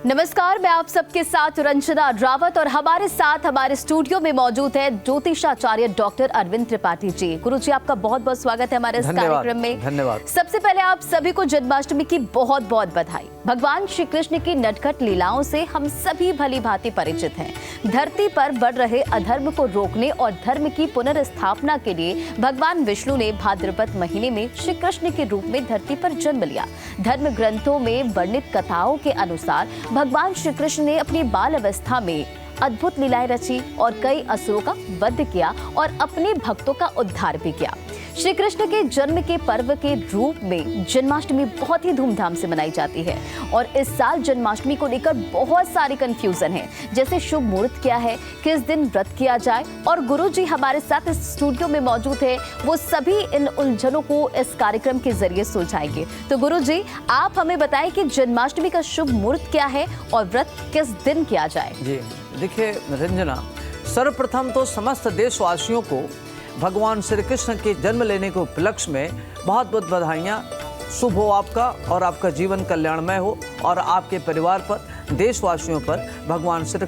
नमस्कार, मैं आप सबके साथ रंजना रावत और हमारे साथ हमारे स्टूडियो में मौजूद है ज्योतिषाचार्य डॉक्टर अरविंद त्रिपाठी जी। गुरु जी, आपका बहुत बहुत स्वागत है हमारे इस कार्यक्रम में। धन्यवाद। सबसे पहले आप सभी को जन्माष्टमी की बहुत बहुत बधाई। भगवान श्री कृष्ण की नटखट लीलाओं से हम सभी भली भांति परिचित हैं। धरती पर बढ़ रहे अधर्म को रोकने और धर्म की पुनर्स्थापना के लिए भगवान विष्णु ने भाद्रपद महीने में श्री कृष्ण के रूप में धरती पर जन्म लिया। धर्म ग्रंथों में वर्णित कथाओं के अनुसार भगवान श्री कृष्ण ने अपनी बाल अवस्था में अद्भुत लीलाएं रची और कई असुरों का वध किया और अपने भक्तों का उद्धार भी किया। श्री कृष्ण के जन्म के पर्व के रूप में जन्माष्टमी बहुत ही धूमधाम से मनाई जाती है और इस साल जन्माष्टमी को लेकर बहुत सारी कंफ्यूजन है, जैसे शुभ मुहूर्त क्या है, किस दिन व्रत किया जाए। और गुरु जी हमारे साथ इस स्टूडियो में मौजूद है, वो सभी इन उलझनों को इस कार्यक्रम के जरिए सुलझाएंगे। तो गुरु जी, आप हमें बताएं कि जन्माष्टमी का शुभ मुहूर्त क्या है और व्रत किस दिन किया जाए। जी देखिए रंजना, सर्वप्रथम तो समस्त देशवासियों को भगवान श्री कृष्ण के जन्म लेने के उपलक्ष्य में बहुत बहुत बधाइयाँ। शुभ हो आपका और आपका जीवन कल्याणमय हो और आपके परिवार पर, देशवासियों पर भगवान श्री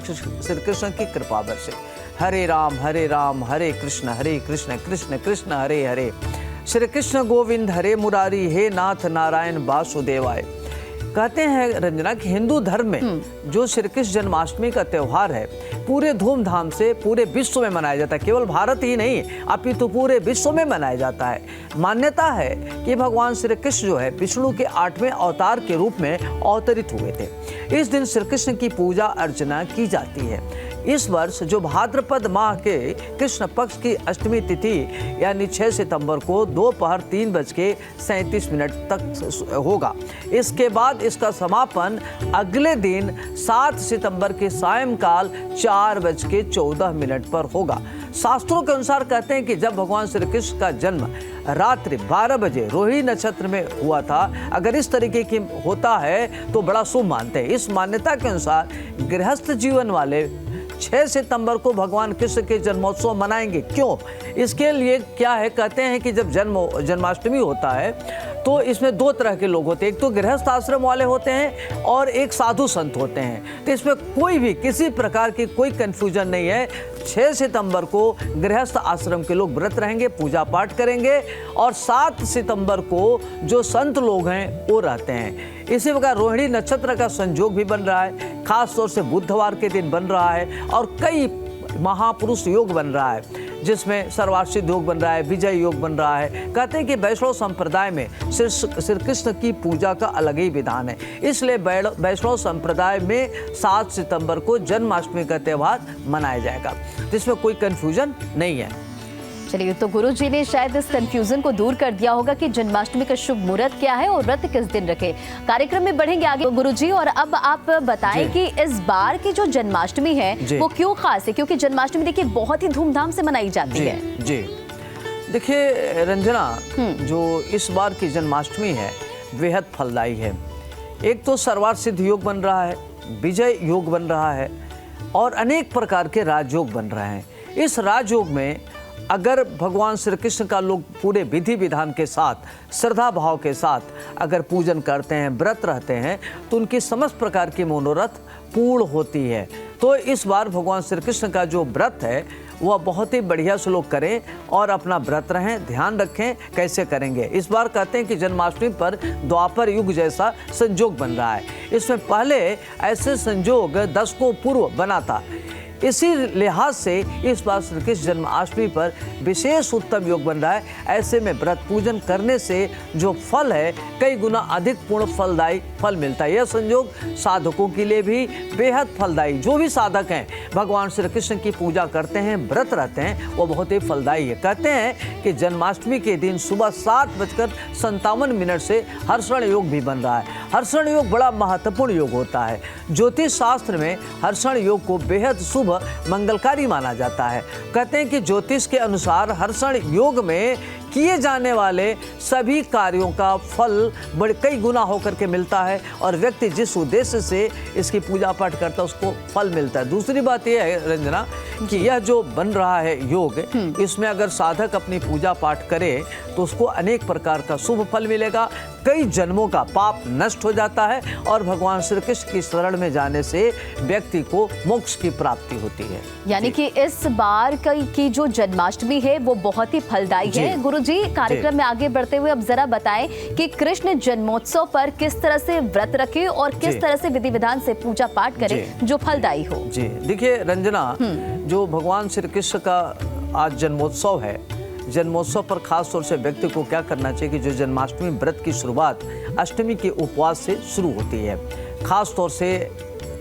कृष्ण की कृपा बरसे। हरे राम हरे कृष्ण कृष्ण कृष्ण हरे हरे। श्री कृष्ण गोविंद हरे मुरारी, हे नाथ नारायण वासुदेवाय। कहते हैं रंजना कि हिंदू धर्म में जो श्री कृष्ण जन्माष्टमी का त्योहार है पूरे धूमधाम से पूरे विश्व में मनाया जाता है। केवल भारत ही नहीं अपितु पूरे विश्व में मनाया जाता है। मान्यता है कि भगवान श्री कृष्ण जो है विष्णु के 8वें अवतार के रूप में अवतरित हुए थे। इस दिन श्री कृष्ण की पूजा अर्चना की जाती है। इस वर्ष जो भाद्रपद माह के कृष्ण पक्ष की अष्टमी तिथि यानी 6 सितंबर को दोपहर 3:37 तक होगा। इसके बाद इसका समापन अगले दिन 7 सितंबर के सायंकाल 4:14 पर होगा। शास्त्रों के अनुसार कहते हैं कि जब भगवान श्री कृष्ण का जन्म रात्रि 12 बजे रोहिणी नक्षत्र में हुआ था, अगर इस तरीके की होता है तो बड़ा शुभ मानते हैं। इस मान्यता के अनुसार गृहस्थ जीवन वाले 6 सितंबर को भगवान कृष्ण के जन्मोत्सव मनाएंगे। क्यों? इसके लिए क्या है, कहते हैं कि जब जन्माष्टमी होता है तो इसमें 2 तरह के लोग होते हैं। एक तो गृहस्थ आश्रम वाले होते हैं और एक साधु संत होते हैं। तो इसमें कोई भी किसी प्रकार की कोई कंफ्यूजन नहीं है। 6 सितंबर को गृहस्थ आश्रम के लोग व्रत रहेंगे, पूजा पाठ करेंगे और 7 सितंबर को जो संत लोग हैं वो रहते हैं। इसी प्रकार रोहिणी नक्षत्र का संयोग भी बन रहा है, खास तौर से बुधवार के दिन बन रहा है और कई महापुरुष योग बन रहा है, जिसमें सर्वार्थ योग बन रहा है, विजय योग बन रहा है। कहते हैं कि वैष्णव संप्रदाय में श्री कृष्ण की पूजा का अलग ही विधान है। इसलिए वैष्णव संप्रदाय में 7 सितंबर को जन्माष्टमी का त्यौहार मनाया जाएगा, जिसमें कोई कंफ्यूजन नहीं है। चलिए, तो गुरु जी ने शायद इस कंफ्यूजन को दूर कर दिया होगा कि जन्माष्टमी का शुभ मुहूर्त क्या है और व्रत किस दिन रखे। कार्यक्रम में बढ़ेंगे आगे गुरु जी, और अब आप बताएं कि इस बार की जो जन्माष्टमी है वो क्यों खास है, क्योंकि जन्माष्टमी देखिए बहुत ही धूमधाम से मनाई जाती है। जी देखिए रंजना, जो इस बार की जन्माष्टमी है बेहद फलदायी है। एक तो सर्वार्थ सिद्ध योग बन रहा है, विजय योग बन रहा है और अनेक प्रकार के राजयोग बन रहे हैं। इस राजयोग में अगर भगवान श्री कृष्ण का लोग पूरे विधि विधान के साथ, श्रद्धा भाव के साथ अगर पूजन करते हैं, व्रत रहते हैं, तो उनकी समस्त प्रकार की मनोरथ पूर्ण होती है। तो इस बार भगवान श्री कृष्ण का जो व्रत है वह बहुत ही बढ़िया से लोग करें और अपना व्रत रहें। ध्यान रखें कैसे करेंगे। इस बार कहते हैं कि जन्माष्टमी पर द्वापर युग जैसा संयोग बन रहा है। इसमें पहले ऐसे संयोग 10 को पूर्व बना था। इसी लिहाज से इस बार श्री कृष्ण जन्माष्टमी पर विशेष उत्तम योग बन रहा है। ऐसे में व्रत पूजन करने से जो फल है कई गुना अधिक पूर्ण फलदायी फल मिलता है। यह संयोग साधकों के लिए भी बेहद फलदायी। जो भी साधक हैं भगवान श्री कृष्ण की पूजा करते हैं, व्रत रहते हैं, वो बहुत ही फलदायी है। कहते हैं कि जन्माष्टमी के दिन सुबह 7:57 से हर्षण योग भी बन रहा है। हर्षण योग बड़ा महत्वपूर्ण योग होता है। ज्योतिष शास्त्र में हर्षण योग को बेहद मंगलकारी माना जाता है। कहते हैं कि ज्योतिष के अनुसार हर्षण योग में किए जाने वाले सभी कार्यों का फल बड़े कई गुना होकर के मिलता है और व्यक्ति जिस उद्देश्य से इसकी पूजा पाठ करता है उसको फल मिलता है। दूसरी बात यह है रंजना कि यह जो बन रहा है योग, इसमें अगर साधक अपनी पूजा पाठ करे तो उसको अनेक प्रकार का शुभ फल मिलेगा, कई जन्मों का पाप नष्ट हो जाता है और भगवान श्री कृष्ण की शरण में जाने से व्यक्ति को मोक्ष की प्राप्ति होती है। यानी कि इस बार की जो जन्माष्टमी है वो बहुत ही फलदायी है। गुरुजी, कार्यक्रम में आगे बढ़ते हुए अब जरा बताएं कि कृष्ण जन्मोत्सव पर किस तरह से व्रत रखें और किस तरह से विधि विधान से पूजा पाठ करें जो फलदायी हो। जी देखिए रंजना, जो भगवान श्री कृष्ण का आज जन्मोत्सव है, जन्मोत्सव पर खास तौर से व्यक्ति को क्या करना चाहिए कि जो जन्माष्टमी व्रत की शुरुआत अष्टमी के उपवास से शुरू होती है। खास तौर से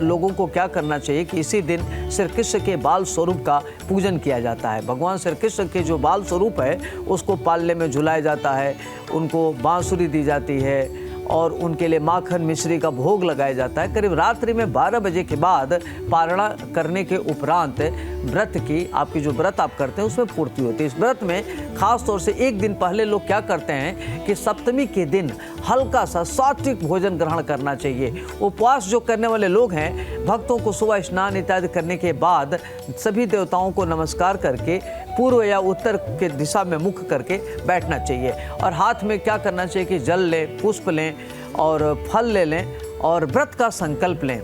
लोगों को क्या करना चाहिए कि इसी दिन श्री कृष्ण के बाल स्वरूप का पूजन किया जाता है। भगवान श्री कृष्ण के जो बाल स्वरूप है उसको पालने में झुलाया जाता है, उनको बांसुरी दी जाती है और उनके लिए माखन मिश्री का भोग लगाया जाता है। करीब रात्रि में 12 बजे के बाद पारणा करने के उपरांत व्रत की आपकी जो व्रत आप करते हैं उसमें पूर्ति होती है। इस व्रत में खास तौर से एक दिन पहले लोग क्या करते हैं कि सप्तमी के दिन हल्का सा सात्विक भोजन ग्रहण करना चाहिए। उपवास जो करने वाले लोग हैं, भक्तों को सुबह स्नान इत्यादि करने के बाद सभी देवताओं को नमस्कार करके पूर्व या उत्तर के दिशा में मुख करके बैठना चाहिए और हाथ में क्या करना चाहिए कि जल लें, पुष्प लें और फल ले लें और व्रत का संकल्प लें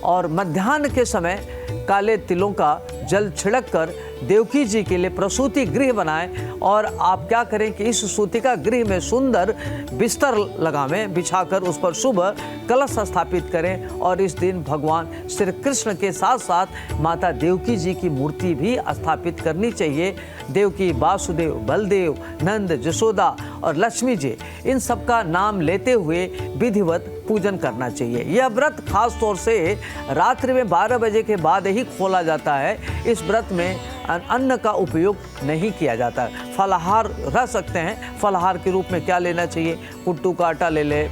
और मध्याह्न के समय काले तिलों का जल छिड़क कर देवकी जी के लिए प्रसूति गृह बनाएं और आप क्या करें कि इस सूतिका गृह में सुंदर बिस्तर लगावें, बिछाकर उस पर शुभ कलश स्थापित करें और इस दिन भगवान श्री कृष्ण के साथ साथ माता देवकी जी की मूर्ति भी स्थापित करनी चाहिए। देवकी, वासुदेव, बलदेव, नंद, जशोदा और लक्ष्मी जी, इन सब का नाम लेते हुए विधिवत पूजन करना चाहिए। यह व्रत खास तौर से रात्रि में 12 बजे के बाद ही खोला जाता है। इस व्रत में अन्न का उपयोग नहीं किया जाता। फलाहार रह सकते हैं। फलाहार के रूप में क्या लेना चाहिए? कुट्टू का आटा ले ले,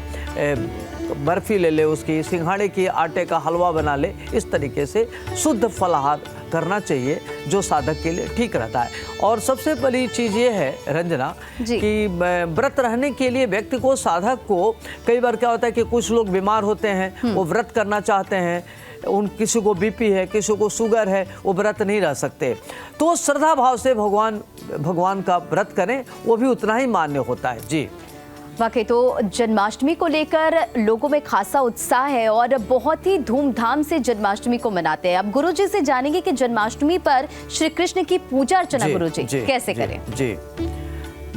बर्फी ले ले, उसकी सिंघाड़े के आटे का हलवा बना ले। इस तरीके से शुद्ध फलाहार करना चाहिए जो साधक के लिए ठीक रहता है। और सबसे बड़ी चीज़ ये है रंजना कि व्रत रहने के लिए व्यक्ति को, साधक को, कई बार क्या होता है कि कुछ लोग बीमार होते हैं, वो व्रत करना चाहते हैं, किसी को बीपी है, किसी को शुगर है, वो व्रत नहीं रह सकते, तो श्रद्धा भाव से भगवान का व्रत करें, वो भी उतना ही मान्य होता है। जी वाकई तो जन्माष्टमी को लेकर लोगों में खासा उत्साह है और बहुत ही धूमधाम से जन्माष्टमी को मनाते हैं। अब गुरुजी से जानेंगे कि जन्माष्टमी पर श्री कृष्ण की पूजा अर्चना गुरुजी कैसे करें। जी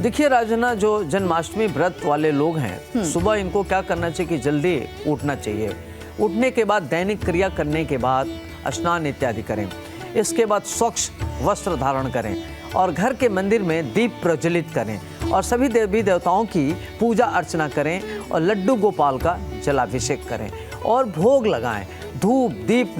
देखिए राजना, जो जन्माष्टमी व्रत वाले लोग हैं, सुबह इनको क्या करना चाहिए कि जल्दी उठना चाहिए। उठने के बाद दैनिक क्रिया करने के बाद स्नान इत्यादि करें। इसके बाद स्वच्छ वस्त्र धारण करें और घर के मंदिर में दीप प्रज्वलित करें और सभी देवी देवताओं की पूजा अर्चना करें और लड्डू गोपाल का जलाभिषेक करें और भोग लगाएं। धूप दीप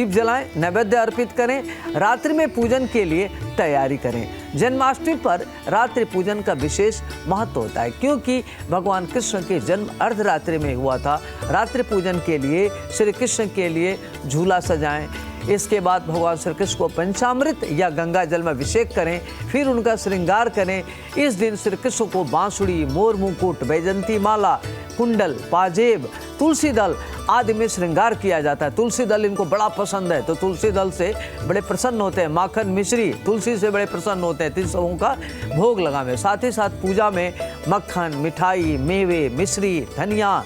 जलाएं, नैवेद्य अर्पित करें। रात्रि में पूजन के लिए तैयारी करें। जन्माष्टमी पर रात्रि पूजन का विशेष महत्व होता है क्योंकि भगवान कृष्ण के जन्म अर्धरात्रि में हुआ था। रात्रि पूजन के लिए श्री कृष्ण के लिए झूला सजाएं। इसके बाद भगवान श्री कृष्ण को पंचामृत या गंगा जल में अभिषेक करें, फिर उनका श्रृंगार करें। इस दिन श्री कृष्ण को बांसुरी, मोर मुकुट, वैजंती माला, कुंडल, पाजेब, तुलसी दल आदि में श्रृंगार किया जाता है। तुलसी दल इनको बड़ा पसंद है तो तुलसी दल से बड़े प्रसन्न होते हैं। माखन मिश्री तुलसी से बड़े प्रसन्न होते हैं। 3 सबों का भोग लगावें। साथ ही साथ पूजा में मक्खन, मिठाई, मेवे, मिश्री, धनिया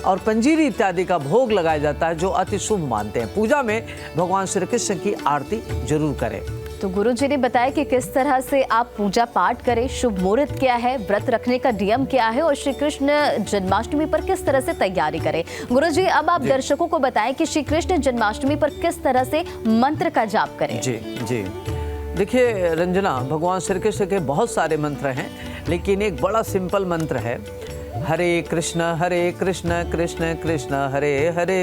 और पंजीरी इत्यादि का भोग लगाया जाता है जो अति शुभ मानते हैं। पूजा में भगवान श्री कृष्ण की आरती जरूर करें। तो गुरुजी ने बताया कि किस तरह से आप पूजा पाठ करें, शुभ मुहूर्त क्या है, व्रत रखने का नियम क्या है और श्री कृष्ण जन्माष्टमी पर किस तरह से तैयारी करें। गुरुजी, अब आप दर्शकों को बताएं कि श्री कृष्ण जन्माष्टमी पर किस तरह से मंत्र का जाप करें। जी देखिए रंजना, भगवान श्री कृष्ण के बहुत सारे मंत्र हैं लेकिन एक बड़ा सिंपल मंत्र है, हरे कृष्ण कृष्ण कृष्ण हरे हरे,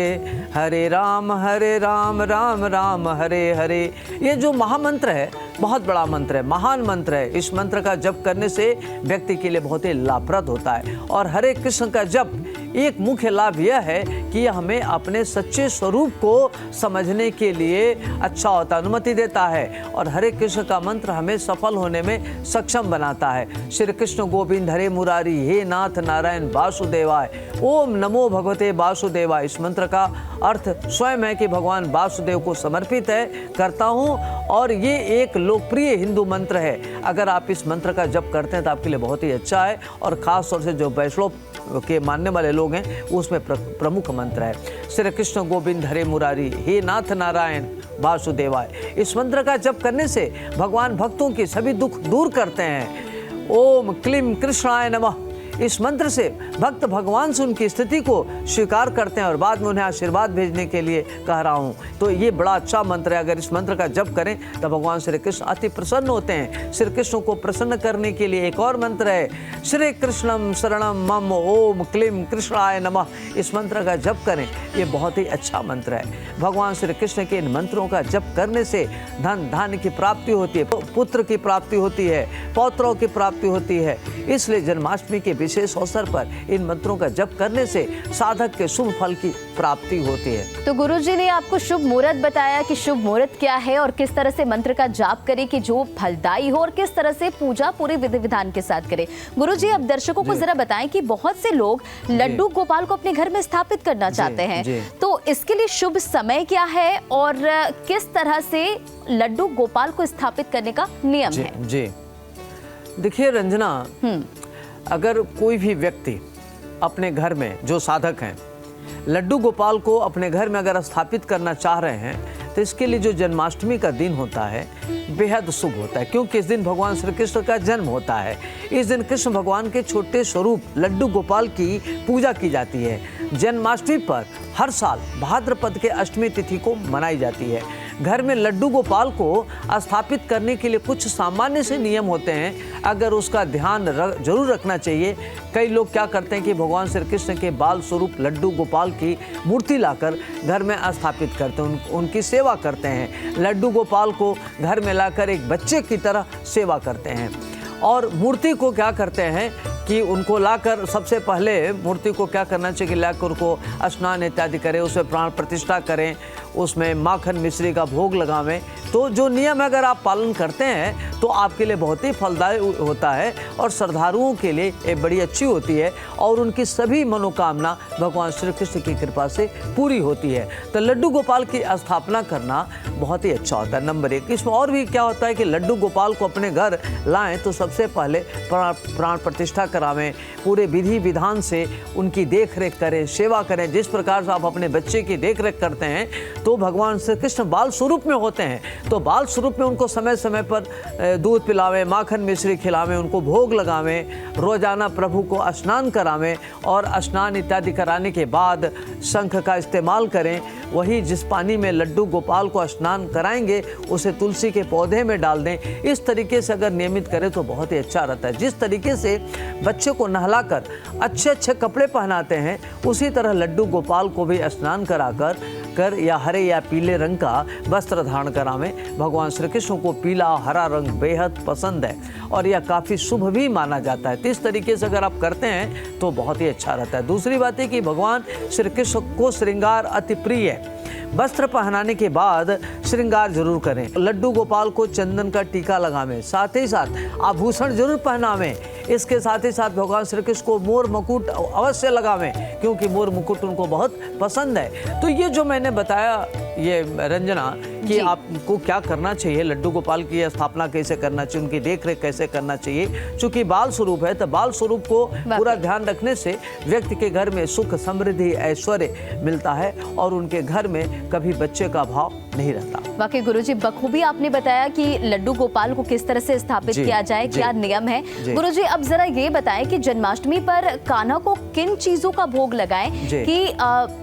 हरे राम राम राम हरे हरे। ये जो महामंत्र है बहुत बड़ा मंत्र है, महान मंत्र है। इस मंत्र का जप करने से व्यक्ति के लिए बहुत ही लाभप्रद होता है। और हरे कृष्ण का जप एक मुख्य लाभ यह है कि यह हमें अपने सच्चे स्वरूप को समझने के लिए अच्छा होता, अनुमति देता है। और हरे कृष्ण का मंत्र हमें सफल होने में सक्षम बनाता है। श्री कृष्ण गोविंद हरे मुरारी, हे नाथ नारायण वासुदेवाय, ओम नमो भगवते वासुदेवाय। इस मंत्र का अर्थ स्वयं है कि भगवान वासुदेव को समर्पित है करता हूँ। और ये एक लोकप्रिय हिंदू मंत्र है। अगर आप इस मंत्र का जप करते हैं तो आपके लिए बहुत ही अच्छा है। और ख़ास तौर से जो वैष्णव के मानने वाले लोग हैं उसमें प्रमुख मंत्र है, श्री कृष्ण गोविंद हरे मुरारी, हे नाथ नारायण वासुदेवाय। इस मंत्र का जप करने से भगवान भक्तों के सभी दुख दूर करते हैं। ओम क्लीम कृष्णाय नमः। इस मंत्र से भक्त भगवान से उनकी स्थिति को स्वीकार करते हैं और बाद में उन्हें आशीर्वाद भेजने के लिए कह रहा हूँ। तो ये बड़ा अच्छा मंत्र है। अगर इस मंत्र का जप करें तो भगवान श्री कृष्ण अति प्रसन्न होते हैं। श्री कृष्ण को प्रसन्न करने के लिए एक और मंत्र है, श्री कृष्णम शरणम मम ओम क्लीम कृष्णाय नमः। इस मंत्र का जप करें, ये बहुत ही अच्छा मंत्र है। भगवान श्री कृष्ण के इन मंत्रों का जप करने से धन धान्य की प्राप्ति होती है, पुत्र की प्राप्ति होती है, पौत्रों की प्राप्ति होती है। इसलिए जन्माष्टमी के विशेष अवसर पर इन मंत्रों का जप करने से साधक के शुभ फल की प्राप्ति होती है। तो गुरुजी ने आपको शुभ मुहूर्त बताया कि शुभ मुहूर्त क्या है और किस तरह से मंत्र का जाप करें कि जो फलदायी हो, और किस तरह से पूजा पूरे विधि विधान के साथ करें। गुरुजी, अब दर्शकों को जरा बताएं कि बहुत से लोग लड्डू गोपाल को अपने घर में स्थापित करना चाहते हैं, तो इसके लिए शुभ समय क्या है और किस तरह से लड्डू गोपाल को स्थापित करने का नियम है? जी देखिए रंजना, अगर कोई भी व्यक्ति अपने घर में, जो साधक हैं, लड्डू गोपाल को अपने घर में अगर स्थापित करना चाह रहे हैं तो इसके लिए जो जन्माष्टमी का दिन होता है बेहद शुभ होता है, क्योंकि इस दिन भगवान श्री कृष्ण का जन्म होता है। इस दिन कृष्ण भगवान के छोटे स्वरूप लड्डू गोपाल की पूजा की जाती है। जन्माष्टमी पर हर साल भाद्रपद के अष्टमी तिथि को मनाई जाती है। घर में लड्डू गोपाल को स्थापित करने के लिए कुछ सामान्य से नियम होते हैं, अगर उसका ध्यान जरूर रखना चाहिए। कई लोग क्या करते हैं कि भगवान श्री कृष्ण के बाल स्वरूप लड्डू गोपाल की मूर्ति लाकर घर में स्थापित करते हैं, उनकी सेवा करते हैं। लड्डू गोपाल को घर में लाकर एक बच्चे की तरह सेवा करते हैं। और मूर्ति को क्या करते हैं कि उनको लाकर सबसे पहले मूर्ति को क्या करना चाहिए कि लाकर उनको स्नान इत्यादि करें, उसमें प्राण प्रतिष्ठा करें, उसमें माखन मिश्री का भोग लगावें। तो जो नियम अगर आप पालन करते हैं तो आपके लिए बहुत ही फलदायी होता है और श्रद्धालुओं के लिए ये बड़ी अच्छी होती है और उनकी सभी मनोकामना भगवान श्री कृष्ण की कृपा से पूरी होती है। तो लड्डू गोपाल की स्थापना करना बहुत ही अच्छा होता है। नंबर 1, इसमें और भी क्या होता है कि लड्डू गोपाल को अपने घर लाएं तो सबसे पहले प्राण प्रतिष्ठा करावें, पूरे विधि विधान से उनकी देख रेख करें, सेवा करें। जिस प्रकार से आप अपने बच्चे की देख रेख करते हैं तो भगवान श्री कृष्ण बाल स्वरूप में होते हैं, तो बाल स्वरूप में उनको समय समय पर दूध पिलावें, माखन मिश्री खिलावें, उनको भोग लगावें, रोजाना प्रभु को स्नान करावें और स्नान इत्यादि कराने के बाद शंख का इस्तेमाल करें। वही जिस पानी में लड्डू गोपाल को स्नान कराएंगे उसे तुलसी के पौधे में डाल दें। इस तरीके से अगर नियमित करें तो बहुत ही अच्छा रहता है। जिस तरीके से बच्चे को नहलाकर अच्छे अच्छे कपड़े पहनाते हैं, उसी तरह लड्डू गोपाल को भी स्नान कराकर या हरे या पीले रंग का वस्त्र धारण करावें। भगवान श्री कृष्ण को पीला हरा रंग बेहद पसंद है और यह काफ़ी शुभ भी माना जाता है। तो इस तरीके से अगर आप करते हैं तो बहुत ही अच्छा रहता है। दूसरी बात है कि भगवान श्री कृष्ण को श्रृंगार अति प्रिय है। वस्त्र पहनाने के बाद श्रृंगार जरूर करें। लड्डू गोपाल को चंदन का टीका लगावें, साथ ही साथ आभूषण जरूर पहनावें। इसके साथ ही साथ भगवान श्री कृष्ण को मोर मुकुट अवश्य लगावें, क्योंकि मोर मुकुट उनको बहुत पसंद है। तो ये जो मैंने बताया ये रंजना कि आपको क्या करना चाहिए, लड्डू गोपाल की स्थापना कैसे करना चाहिए, उनकी देख रेख कैसे करना चाहिए। चूंकि बाल स्वरूप है तो बाल स्वरूप को पूरा ध्यान रखने से व्यक्ति के घर में सुख समृद्धि ऐश्वर्य मिलता है और उनके घर में कभी बच्चे का भाव नहीं रहता। वाकई गुरुजी, बखूबी आपने बताया कि लड्डू गोपाल को किस तरह से स्थापित किया जाए, क्या नियम है। गुरुजी, अब जरा ये बताएं कि जन्माष्टमी पर कान्हा को किन चीजों का भोग लगाएं कि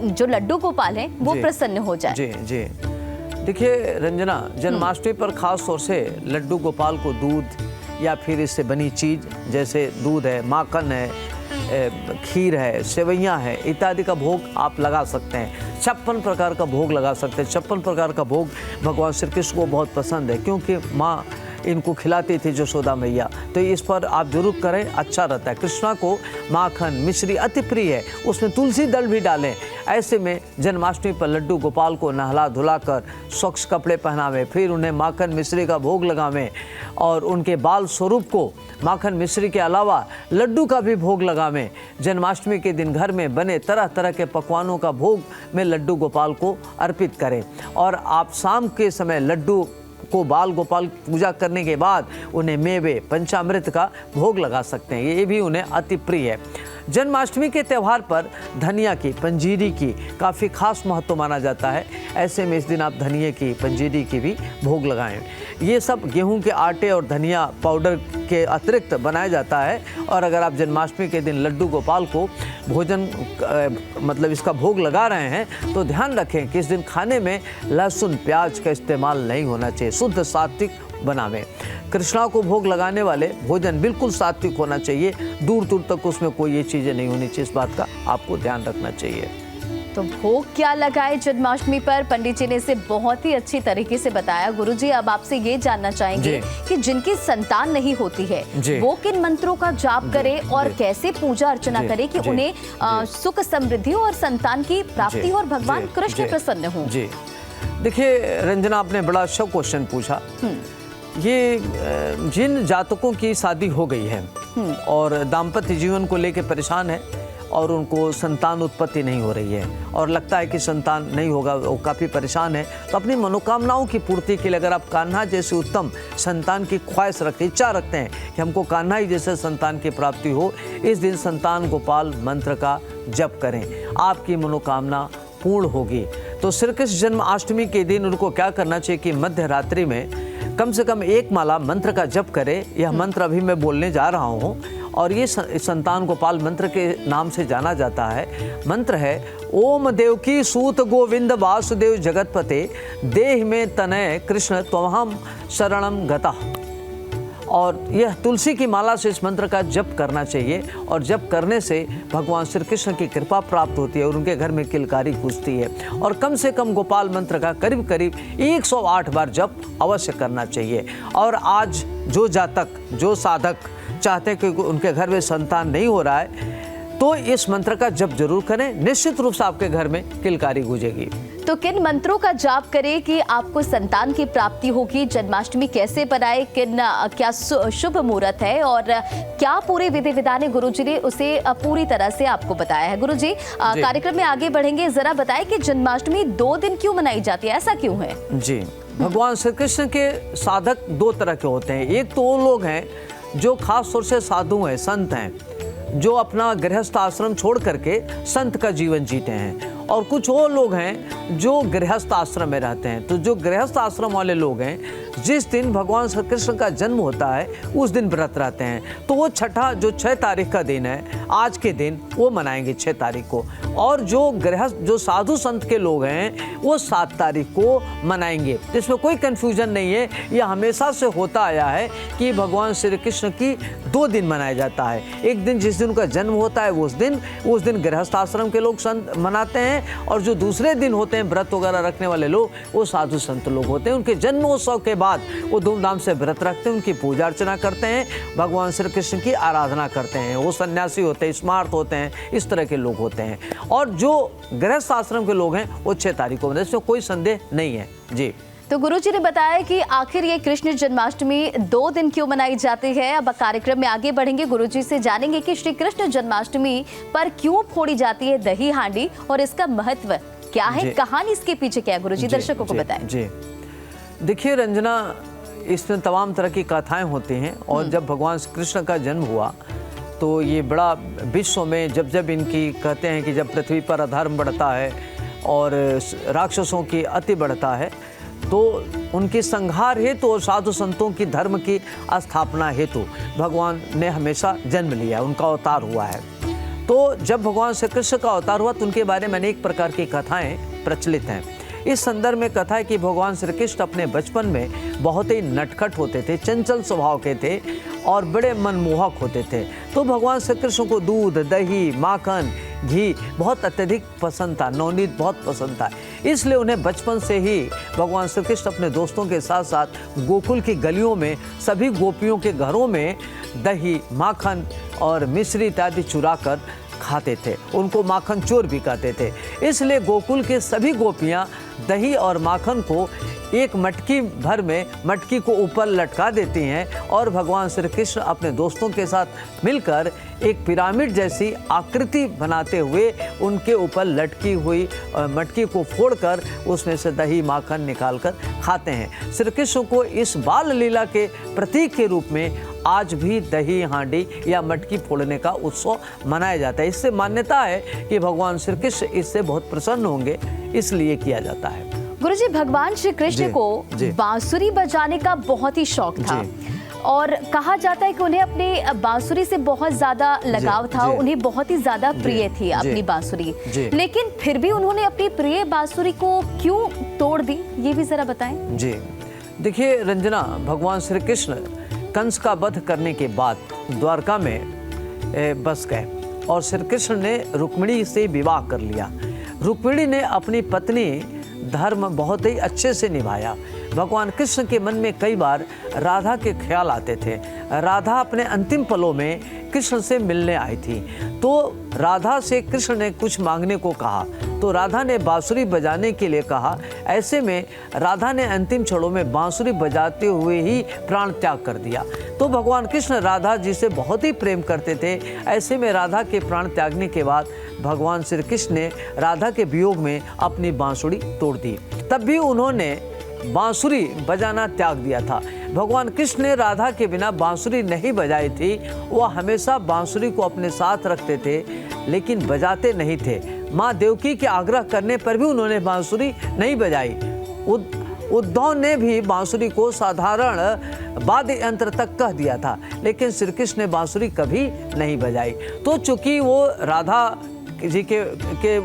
जो लड्डू गोपाल है वो प्रसन्न हो जाए। जी देखिए रंजना, जन्माष्टमी पर खास तौर से लड्डू गोपाल को दूध या फिर इससे बनी चीज जैसे दूध है, माखन है, खीर है, सेवैयाँ है इत्यादि का भोग आप लगा सकते हैं। 56 प्रकार का भोग लगा सकते हैं। 56 प्रकार का भोग भगवान श्री कृष्ण को बहुत पसंद है, क्योंकि माँ इनको खिलाती थी यशोदा मैया। तो इस पर आप जरूर करें, अच्छा रहता है। कृष्णा को माखन मिश्री अति प्रिय है, उसमें तुलसी दल भी डालें। ऐसे में जन्माष्टमी पर लड्डू गोपाल को नहला धुलाकर स्वच्छ कपड़े पहनावें, फिर उन्हें माखन मिश्री का भोग लगावें और उनके बाल स्वरूप को माखन मिश्री के अलावा लड्डू का भी भोग लगावें। जन्माष्टमी के दिन घर में बने तरह तरह के पकवानों का भोग में लड्डू गोपाल को अर्पित करें। और आप शाम के समय लड्डू को बाल गोपाल पूजा करने के बाद उन्हें मेवे पंचामृत का भोग लगा सकते हैं, ये भी उन्हें अति प्रिय है। जन्माष्टमी के त्यौहार पर धनिया की पंजीरी की काफ़ी खास महत्व माना जाता है। ऐसे में इस दिन आप धनिया की पंजीरी की भी भोग लगाएं। ये सब गेहूं के आटे और धनिया पाउडर के अतिरिक्त बनाया जाता है। और अगर आप जन्माष्टमी के दिन लड्डू गोपाल को भोजन मतलब इसका भोग लगा रहे हैं तो ध्यान रखें कि इस दिन खाने में लहसुन प्याज का इस्तेमाल नहीं होना चाहिए, शुद्ध सात्विक बनावें। कृष्णा को भोग लगाने वाले भोजन बिल्कुल सात्विक होना चाहिए, दूर दूर तक उसमें कोई ये चीज़ें नहीं होनी चाहिए, इस बात का आपको ध्यान रखना चाहिए। तो भोग क्या लगाए जन्माष्टमी पर, पंडित जी ने इसे बहुत ही अच्छी तरीके से बताया। गुरुजी, अब आपसे ये जानना चाहेंगे कि जिनकी संतान नहीं होती है वो किन मंत्रों का जाप करे और कैसे पूजा अर्चना करे कि उन्हें सुख समृद्धि और संतान की प्राप्ति और भगवान कृष्ण प्रसन्न हो। जी देखिए रंजना, आपने बड़ा अच्छा क्वेश्चन पूछा। ये जिन जातकों की शादी हो गई है और दाम्पत्य जीवन को लेकर परेशान है और उनको संतान उत्पत्ति नहीं हो रही है और लगता है कि संतान नहीं होगा, वो काफ़ी परेशान है, तो अपनी मनोकामनाओं की पूर्ति के लिए अगर आप कान्हा जैसे उत्तम संतान की ख्वाहिश रखते, इच्छा रखते हैं कि हमको कान्हा ही जैसे संतान की प्राप्ति हो, इस दिन संतान गोपाल मंत्र का जप करें, आपकी मनोकामना पूर्ण होगी। तो श्री कृष्ण जन्माष्टमी के दिन उनको क्या करना चाहिए कि मध्य रात्रि में कम से कम एक माला मंत्र का जप करें। यह मंत्र अभी मैं बोलने जा रहा हूँ और ये संतान गोपाल मंत्र के नाम से जाना जाता है। मंत्र है ओम देवकी सूत गोविंद वासुदेव जगतपते देह में तनय कृष्ण त्वहम शरणम गता। और यह तुलसी की माला से इस मंत्र का जप करना चाहिए और जप करने से भगवान श्री कृष्ण की कृपा प्राप्त होती है और उनके घर में किलकारी गूंजती है। और कम से कम गोपाल मंत्र का करीब करीब 108 बार जप अवश्य करना चाहिए। और आज जो जातक जो साधक चाहते हैं कि उनके घर में संतान नहीं हो रहा है तो इस मंत्र का जप जरूर करें, निश्चित रूप से आपके घर में किलकारी गूंजेगी। तो किन मंत्रों का जाप करें कि आपको संतान की प्राप्ति होगी, जन्माष्टमी कैसे बनाए, क्या शुभ मुहूर्त है और क्या पूरे विधि विधान है, गुरुजी ने उसे पूरी तरह से आपको बताया है। गुरुजी, कार्यक्रम में आगे बढ़ेंगे, जरा बताएं कि जन्माष्टमी 2 दिन क्यों मनाई जाती है, ऐसा क्यों है? जी, भगवान श्री कृष्ण के साधक 2 तरह के होते हैं। एक तो वो लोग हैं जो खास तौर से साधु हैं, संत हैं, जो अपना गृहस्थ आश्रम छोड़ करके संत का जीवन जीते हैं। और कुछ वो लोग हैं जो गृहस्थ आश्रम में रहते हैं। तो जो गृहस्थ आश्रम वाले लोग हैं, जिस दिन भगवान श्री कृष्ण का जन्म होता है उस दिन व्रत रहते हैं, तो वो छठा जो 6 तारीख का दिन है, आज के दिन वो मनाएंगे 6 तारीख को। और जो गृहस्थ जो साधु संत के लोग हैं वो 7 तारीख को मनाएंगे। इसमें कोई कन्फ्यूजन नहीं है, यह हमेशा से होता आया है कि भगवान श्री कृष्ण की 2 दिन मनाया जाता है। एक दिन जिस दिन उनका जन्म होता है उस दिन गृहस्थ आश्रम के लोग संत मनाते हैं और जो दूसरे दिन होते हैं व्रत वगैरह रखने वाले लोग वो साधु संत लोग होते हैं। उनके जन्मोत्सव के बाद वो धूमधाम से व्रत रखते हैं, उनकी पूजा अर्चना करते हैं, भगवान श्री कृष्ण की आराधना करते हैं। वो सन्यासी होते हैं, स्मार्त होते हैं, इस तरह के लोग होते हैं। और जो गृहस्थ आश्रम के लोग हैं वो 6 तारीख को, इसमें कोई संदेह नहीं है। जी, तो गुरुजी ने बताया कि आखिर ये कृष्ण जन्माष्टमी 2 दिन क्यों मनाई जाती है। अब कार्यक्रम में आगे बढ़ेंगे, गुरुजी से जानेंगे कि श्री कृष्ण जन्माष्टमी पर क्यों फोड़ी जाती है दही हांडी और इसका महत्व क्या है, कहानी इसके पीछे क्या है, गुरुजी दर्शकों को बताएं। जी देखिए रंजना, इसमें तमाम तरह की कथाएं होती हैं और जब भगवान श्री कृष्ण का जन्म हुआ तो ये बड़ा विश्व में जब इनकी कहते हैं कि जब पृथ्वी पर अधर्म बढ़ता है और राक्षसों की अति बढ़ता है तो उनकी संहार हेतु और साधु संतों की धर्म की स्थापना हेतु भगवान ने हमेशा जन्म लिया, उनका अवतार हुआ है। तो जब भगवान श्री कृष्ण का अवतार हुआ तो उनके बारे में अनेक प्रकार की कथाएं प्रचलित हैं। इस संदर्भ में कथा है कि भगवान श्री कृष्ण अपने बचपन में बहुत ही नटखट होते थे, चंचल स्वभाव के थे और बड़े मनमोहक होते थे। तो भगवान श्री कृष्ण को दूध, दही, माखन घी बहुत अत्यधिक पसंद था, नवनीत बहुत पसंद था। इसलिए उन्हें बचपन से ही भगवान श्री कृष्ण अपने दोस्तों के साथ साथ गोकुल की गलियों में सभी गोपियों के घरों में दही, माखन और मिश्री इत्यादि चुरा कर खाते थे। उनको माखन चोर भी कहते थे। इसलिए गोकुल के सभी गोपियां दही और माखन को एक मटकी भर में मटकी को ऊपर लटका देती हैं और भगवान श्री कृष्ण अपने दोस्तों के साथ मिलकर एक पिरामिड जैसी आकृति बनाते हुए उनके ऊपर लटकी हुई मटकी को फोड़कर उसमें से दही माखन निकालकर खाते हैं। श्री कृष्ण को इस बाल लीला के प्रतीक के रूप में आज भी दही हांडी या मटकी फोड़ने का उत्सव मनाया जाता है। इससे मान्यता है कि भगवान श्री कृष्ण इससे बहुत प्रसन्न होंगे, इसलिए किया जाता है। गुरुजी, भगवान श्री कृष्ण को बांसुरी बजाने का बहुत ही शौक था और कहा जाता है कि उन्हें अपने बांसुरी से बहुत ज्यादा लगाव था। उन्हें बहुत ही ज्यादा प्रिय थी अपनी बांसुरी, लेकिन फिर भी उन्होंने अपनी प्रिय बांसुरी को क्यों तोड़ दी, ये भी जरा बताएं। जी देखिए रंजना, भगवान श्री कृष्ण कंस का वध करने के बाद द्वारका में बस गए और श्री कृष्ण ने रुक्मिणी से विवाह कर लिया। रुक्मिणी ने अपनी पत्नी धर्म बहुत ही अच्छे से निभाया। भगवान कृष्ण के मन में कई बार राधा के ख्याल आते थे। राधा अपने अंतिम पलों में कृष्ण से मिलने आई थी, तो राधा से कृष्ण ने कुछ मांगने को कहा, तो राधा ने बांसुरी बजाने के लिए कहा। ऐसे में राधा ने अंतिम क्षणों में बांसुरी बजाते हुए ही प्राण त्याग कर दिया। तो भगवान कृष्ण राधा जी से बहुत ही प्रेम करते थे। ऐसे में राधा के प्राण त्यागने के बाद भगवान श्री कृष्ण ने राधा के वियोग में अपनी बांसुरी तोड़ दी। तब भी उन्होंने बांसुरी बजाना त्याग दिया था। भगवान कृष्ण ने राधा के बिना बांसुरी नहीं बजाई थी। वह हमेशा बांसुरी को अपने साथ रखते थे, लेकिन बजाते नहीं थे। माँ देवकी के आग्रह करने पर भी उन्होंने बांसुरी नहीं बजाई। उद्धव ने भी बांसुरी को साधारण वाद्य यंत्र तक कह दिया था, लेकिन श्री कृष्ण ने बांसुरी कभी नहीं बजाई। तो चूंकि वो राधा जी के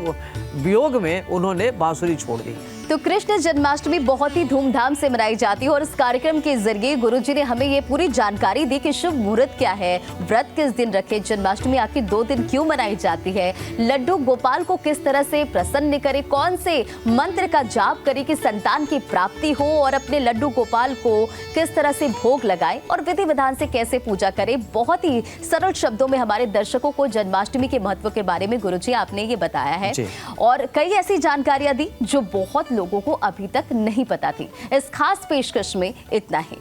वियोग में उन्होंने बांसुरी छोड़ दी। तो कृष्ण जन्माष्टमी बहुत ही धूमधाम से मनाई जाती है और इस कार्यक्रम के जरिए गुरुजी ने हमें ये पूरी जानकारी दी कि शुभ मुहूर्त क्या है, व्रत किस दिन रखे, जन्माष्टमी आखिर 2 दिन क्यों मनाई जाती है, लड्डू गोपाल को किस तरह से प्रसन्न करे, कौन से मंत्र का जाप करे कि संतान की प्राप्ति हो और अपने लड्डू गोपाल को किस तरह से भोग लगाए और विधि विधान से कैसे पूजा करे। बहुत ही सरल शब्दों में हमारे दर्शकों को जन्माष्टमी के महत्व के बारे में गुरुजी आपने ये बताया है और कई ऐसी जानकारियां दी जो बहुत लोगों को अभी तक नहीं पता थी। इस खास पेशकश में इतना ही।